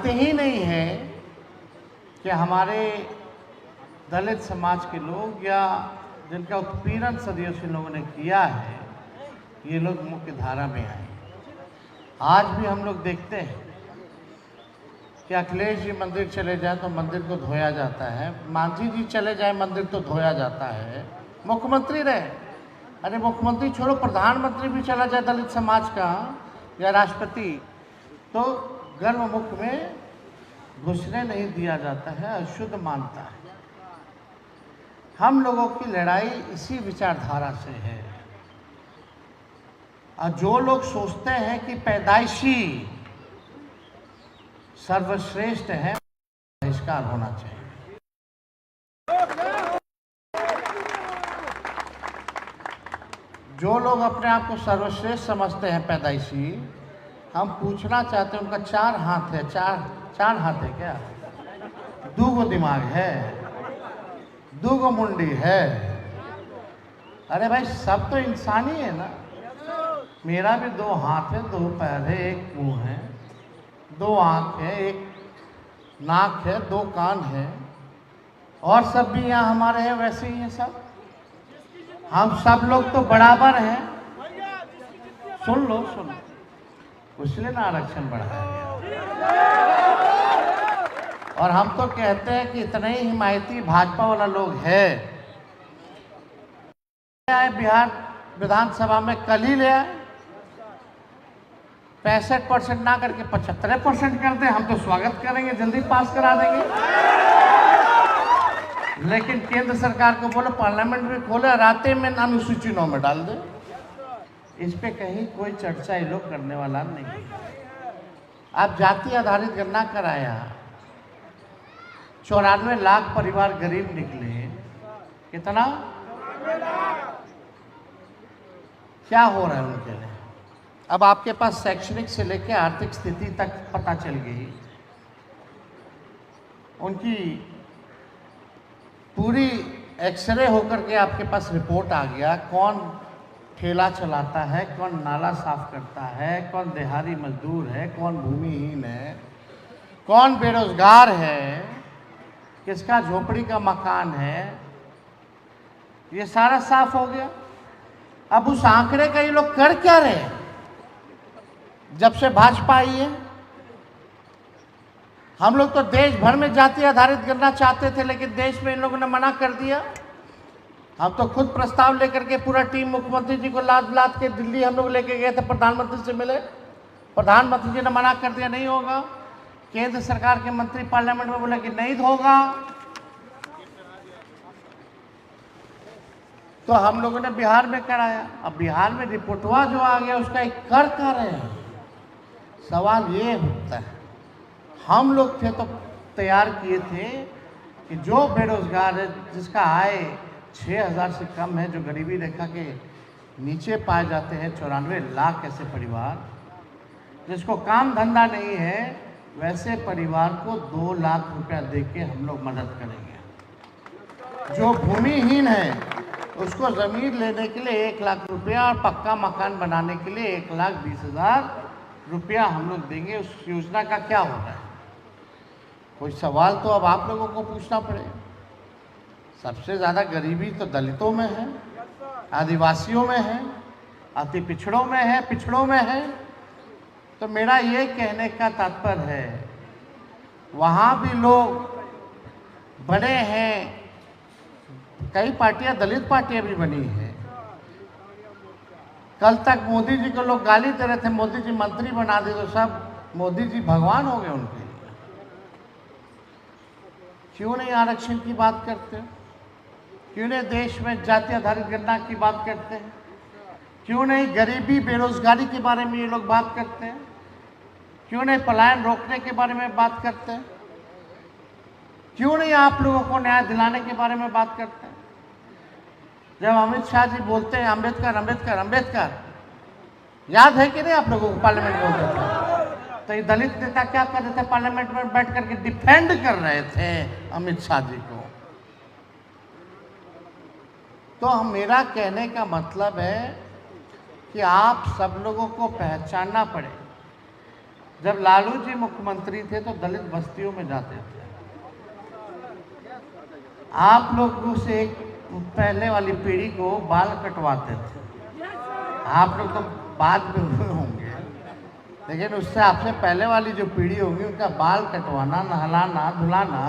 जानते ही नहीं हैं कि हमारे दलित समाज के लोग या जिनका उत्पीड़न सदियों से लोगों ने किया है, ये लोग मुख्य धारा में आए। आज भी हम लोग देखते हैं कि अखिलेश जी मंदिर चले जाए तो मंदिर को धोया जाता है, मांझी जी चले जाए मंदिर तो धोया जाता है, मुख्यमंत्री रहे, अरे मुख्यमंत्री छोड़ो, प्रधानमंत्री भी चला जाए दलित समाज का या राष्ट्रपति तो गर्भमुख में घुसने नहीं दिया जाता है, अशुद्ध मानता है। हम लोगों की लड़ाई इसी विचारधारा से है। और जो लोग सोचते हैं कि पैदाइशी सर्वश्रेष्ठ है, बहिष्कार होना चाहिए। जो लोग अपने आप को सर्वश्रेष्ठ समझते हैं पैदाइशी, हम पूछना चाहते हैं उनका 4 हाथ है, चार हाथ है क्या? 2 दिमाग है, 2 मुंडी है। अरे भाई सब तो इंसान ही है ना। मेरा भी 2 हाथ है, 2 पैर है, 1 मुंह है, 2 आँख है, 1 नाक है, 2 कान है, और सब भी यहाँ हमारे हैं वैसे ही हैं सब। हम सब लोग तो बराबर हैं। सुन लो इसलिए ना आरक्षण बढ़ाया गया। और हम तो कहते हैं कि इतने ही हिमायती भाजपा वाला लोग है, बिहार विधानसभा में कल ही ले आए, 65% ना करके 75% कर दे, हम तो स्वागत करेंगे, जल्दी पास करा देंगे। लेकिन केंद्र सरकार को बोलो पार्लियामेंट में खोले, राते में अनुसूची 9 में डाल दे। इस पे कहीं कोई चर्चा ये लोग करने वाला नहीं। आप जाति आधारित गणना कराया, 94 लाख परिवार गरीब निकले, कितना क्या हो रहा है उनके लिए? अब आपके पास शैक्षणिक से लेकर आर्थिक स्थिति तक पता चल गई, उनकी पूरी एक्सरे होकर के आपके पास रिपोर्ट आ गया, कौन ठेला चलाता है, कौन नाला साफ करता है, कौन दिहाड़ी मजदूर है, कौन भूमिहीन है, कौन बेरोजगार है, किसका झोपड़ी का मकान है, ये सारा साफ हो गया। अब उस आंकड़े का ये लोग कर क्या रहे हैं? जब से भाजपा आई है, हम लोग तो देश भर में जाति आधारित गणना चाहते थे, लेकिन देश में इन लोगों ने मना कर दिया। हम तो खुद प्रस्ताव लेकर के पूरा टीम मुख्यमंत्री जी को लाद के दिल्ली हम लोग लेके गए थे, प्रधानमंत्री से मिले, प्रधानमंत्री जी ने मना कर दिया, नहीं होगा। केंद्र सरकार के मंत्री पार्लियामेंट में बोले कि नहीं होगा। तो हम लोगों ने बिहार में कराया। अब बिहार में रिपोर्टवा जो आ गया उसका एक कर रहे हैं। सवाल ये होता है, हम लोग थे तो तैयार किए थे कि जो बेरोजगार है, जिसका आय 6,000 से कम है, जो गरीबी रेखा के नीचे पाए जाते हैं, 94 लाख ऐसे परिवार, जिसको काम धंधा नहीं है, वैसे परिवार को 2 लाख रुपया दे के हम लोग मदद करेंगे। जो भूमिहीन है उसको ज़मीन लेने के लिए 1 लाख रुपया और पक्का मकान बनाने के लिए 1,20,000 रुपया हम लोग देंगे। उस योजना का क्या होता है? कोई सवाल तो अब आप लोगों को पूछना पड़ेगा। सबसे ज़्यादा गरीबी तो दलितों में है, आदिवासियों में है, अति पिछड़ों में है, पिछड़ों में है। तो मेरा ये कहने का तात्पर्य है, वहाँ भी लोग बड़े हैं, कई पार्टियां, दलित पार्टियां भी बनी हैं। कल तक मोदी जी को लोग गाली दे रहे थे, मोदी जी मंत्री बना दे, तो सब मोदी जी भगवान हो गए उनके लिए। क्यों नहीं आरक्षण की बात करते? क्यों नहीं देश में जाति आधारित गणना की बात करते हैं? क्यों नहीं गरीबी बेरोजगारी के बारे में ये लोग बात करते हैं? क्यों नहीं पलायन रोकने के बारे में बात करते हैं? क्यों नहीं आप लोगों को न्याय दिलाने के बारे में बात करते हैं? जब अमित शाह जी बोलते हैं अंबेडकर अंबेडकर अंबेडकर, याद है कि नहीं आप लोगों को? पार्लियामेंट में बोलते थे तो ये दलित नेता क्या कर रहे थे? पार्लियामेंट में बैठ करके डिफेंड कर रहे थे अमित शाह जी को। तो मेरा कहने का मतलब है कि आप सब लोगों को पहचानना पड़े जब लालू जी मुख्यमंत्री थे तो दलित बस्तियों में जाते थे। आप लोगों से एक पहले वाली पीढ़ी को बाल कटवाते थे, आप लोग तो बाद में हुए होंगे, लेकिन उससे आपसे पहले वाली जो पीढ़ी होगी उनका बाल कटवाना, नहलाना धुलाना,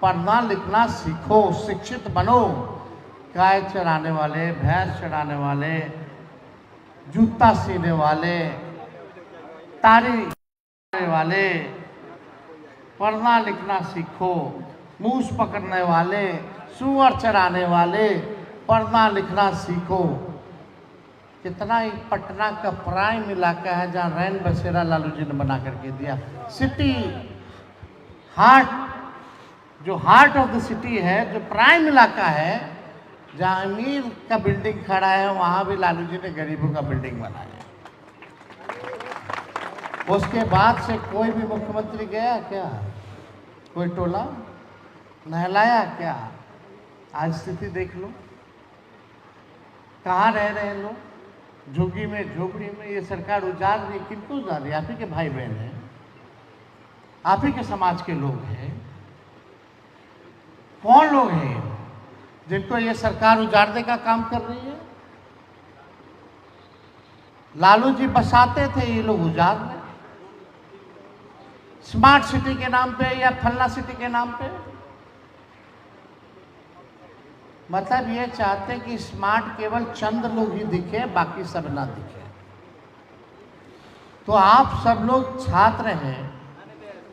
पढ़ना लिखना सीखो, शिक्षित बनो। गाय चराने वाले, भैंस चराने वाले, जूता सीने वाले, तारी वाले, पढ़ना लिखना सीखो। मूस पकड़ने वाले, सुअर चराने वाले, पढ़ना लिखना सीखो। कितना ही पटना का प्राइम इलाका है जहाँ रैन बसेरा लालू जी ने बना करके दिया। सिटी हार्ट, जो हार्ट ऑफ द सिटी है, जो प्राइम इलाका है, जहाँ अमीर का बिल्डिंग खड़ा है, वहाँ भी लालू जी ने गरीबों का बिल्डिंग बनाया। उसके बाद से कोई भी मुख्यमंत्री गया क्या? कोई टोला नहलाया क्या? आज स्थिति देख लो, कहाँ रह रहे हैं लोग, झुग्गी में, झोपड़ी में। ये सरकार उजाड़ रही, किनको उजाड़ रही? आप ही के भाई बहन हैं, आप ही के समाज के लोग हैं। कौन लोग हैं जिनको ये सरकार उजाड़ने का काम कर रही है? लालू जी बसाते थे, ये लोग उजाड़ रहे। स्मार्ट सिटी के नाम पे या फलना सिटी के नाम पे, मतलब ये चाहते कि स्मार्ट केवल चंद लोग ही दिखे, बाकी सब ना दिखे। तो आप सब लोग छात्र हैं,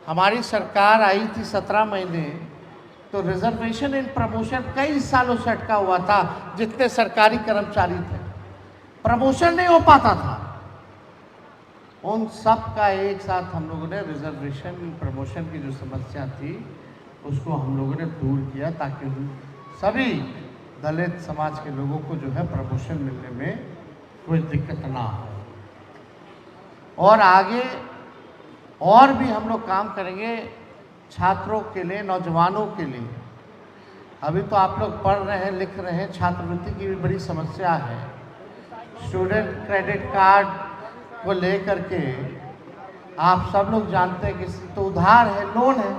हमारी सरकार आई थी 17 महीने, तो रिजर्वेशन इन प्रमोशन कई सालों से अटका हुआ था। जितने सरकारी कर्मचारी थे, प्रमोशन नहीं हो पाता था, उन सब का एक साथ हम लोगों ने रिजर्वेशन प्रमोशन की जो समस्या थी उसको हम लोगों ने दूर किया, ताकि सभी दलित समाज के लोगों को जो है प्रमोशन मिलने में कोई दिक्कत ना हो। और आगे और भी हम लोग काम करेंगे छात्रों के लिए, नौजवानों के लिए। अभी तो आप लोग पढ़ रहे हैं, लिख रहे हैं, छात्रवृत्ति की भी बड़ी समस्या है। स्टूडेंट क्रेडिट कार्ड को लेकर के आप सब लोग जानते हैं कि तो उधार है, लोन है,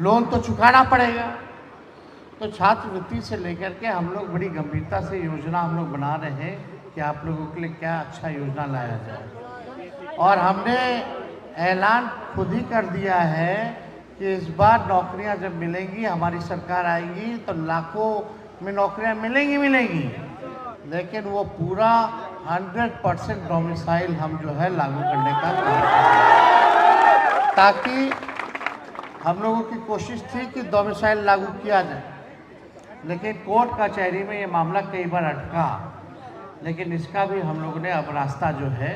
लोन तो चुकाना पड़ेगा। तो छात्रवृत्ति से लेकर के हम लोग बड़ी गंभीरता से योजना हम लोग बना रहे हैं कि आप लोगों के लिए क्या अच्छा योजना लाया जाए। और हमने ऐलान खुद ही कर दिया है कि इस बार नौकरियां जब मिलेंगी, हमारी सरकार आएगी तो लाखों में नौकरियां मिलेंगी, लेकिन वो पूरा 100% डोमिसाइल हम जो है लागू करने का काम करेंगे। ताकि हम लोगों की कोशिश थी कि डोमिसाइल लागू किया जाए, लेकिन कोर्ट कचहरी में ये मामला कई बार अटका, लेकिन इसका भी हम लोगों ने अब रास्ता जो है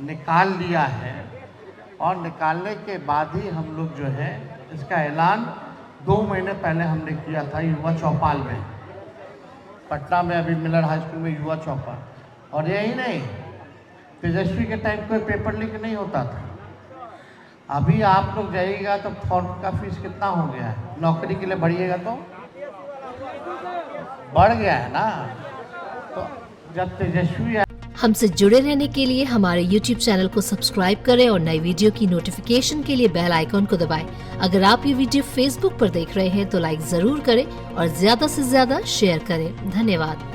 निकाल लिया है। और निकालने के बाद ही हम लोग जो है इसका ऐलान 2 महीने पहले हमने किया था युवा चौपाल में, पटना में अभी मिलर हाई स्कूल में युवा चौपाल। और यही नहीं, तेजस्वी के टाइम कोई पेपर लीक नहीं होता था। अभी आप लोग जाइएगा तो फॉर्म का फीस कितना हो गया है, नौकरी के लिए बढ़िएगा तो बढ़ गया है ना। तो जब तेजस्वी हमसे जुड़े रहने के लिए हमारे YouTube चैनल को सब्सक्राइब करें और नई वीडियो की नोटिफिकेशन के लिए बेल आइकॉन को दबाएं। अगर आप ये वीडियो Facebook पर देख रहे हैं तो लाइक जरूर करें और ज्यादा से ज्यादा शेयर करें। धन्यवाद।